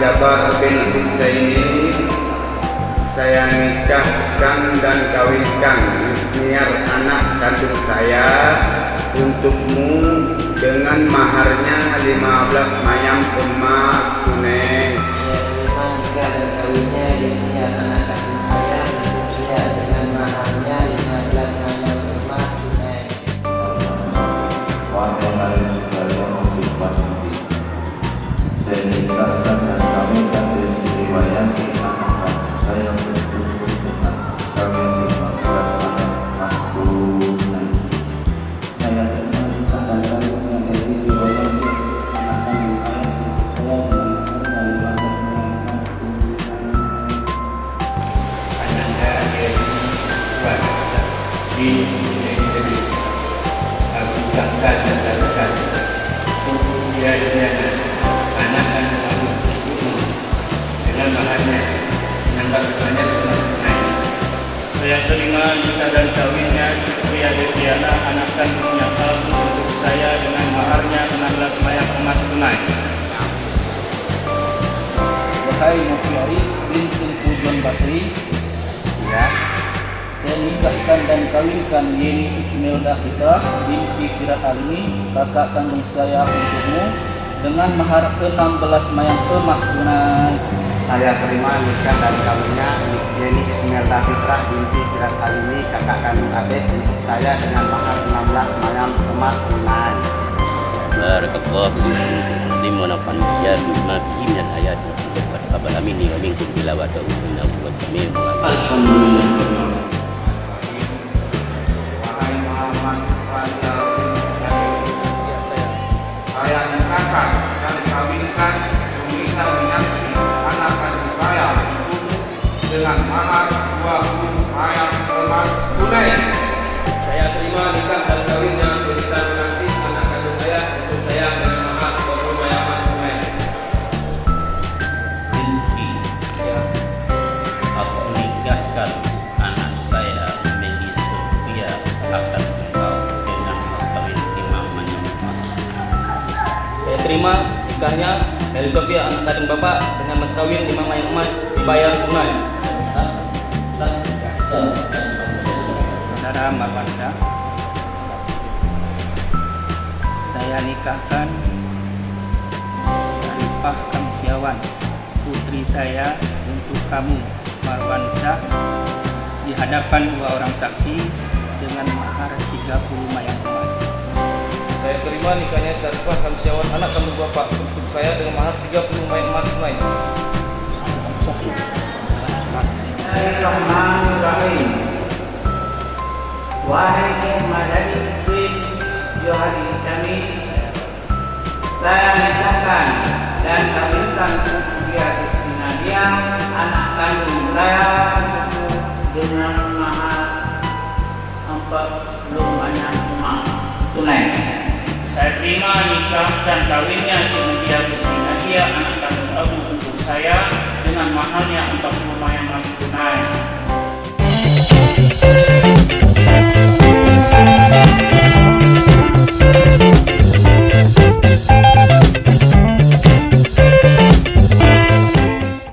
Jabar bin Husaini, saya nikahkan dan kawinkan Yusniar anak kandung saya untukmu dengan maharnya 15 mayang emas tunai. Saya nikah dan kawinnya Yusniar anak kandung saya untuk saya dengan maharnya 15 mayang emas tunai. Saya nikahkan dan kawinkan Sri Wayanti anak saya dengan kawin 15 mayang emas tunai. Saya nikah dan kawinkan Sri Wayanti anak kandung saya dengan maharnya 15 mayang emas tunai. Ananda di aku kakak dan kakak untuk dia anak kandung aku dengan maharnya 16 mayang emas tunai. Saya terima nikah dan kawinnya Pria Deviana anak kandungnya Abu untuk saya dengan maharnya 16 mayang emas tunai. Wahai Nabi Aris binti Tujuan Basri, Ya, saya nikahkan dan kawinkan Yeni Ismail Dahita binti Firat Alimi, kakak kandung saya untukmu dengan mahar 16 mayang emas tunai. saya terima nikah dan kawinnya Yeni Ismail Dafitra binti Firas Alimi, kakak kandung adik untuk saya dengan mahar 16 mayang emas tunai. Barakallahu fikum liman panjat ma fi min al-ayat wa taqabbal minni wa minkum tilawatahu innahu was-sami'ul 'alim. Alhamdulillah. Wahai Muhammad Fajar bin Syahid, saya nikahkan dan kawinkan Yumita Minakshi anak kandung saya untukmu dengan mahar 20 mayang emas tunai. Saya terima nikah dan kawinnya Yusita Minakshi anak kandung saya untuk saya dengan mahar 20 mayang emas tunai. Rizki, aku nikahkan anak saya Meli Sofia akan engkau dengan mas kawin 5 mayang emas. Saya terima nikahnya Meli Sofia anak kandung bapak dengan mas kawin 5 mayang emas dibayar tunai. Saudara Mbak Farsha, saya nikahkan Arifah Kamsiawan, putri saya untuk kamu Marwan Syah di hadapan 2 orang saksi dengan mahar 30 mayang emas. Saya terima nikahnya Syarifah Kamsiawan anak kandung bapak untuk saya dengan mahar 30 mayang emas tunai. Bismillahirrahmanirrahim. Wahai Madani bin Johari kami, saya nikahkan dan kawinkan Putri Nadia anak kandung saya dengan mahar 40 mayang emas tunai. Saya terima nikah dan kawinnya Cynthia Kusni Nadia anak kandung Abu untuk saya dengan maharnya 40 mayang emas tunai.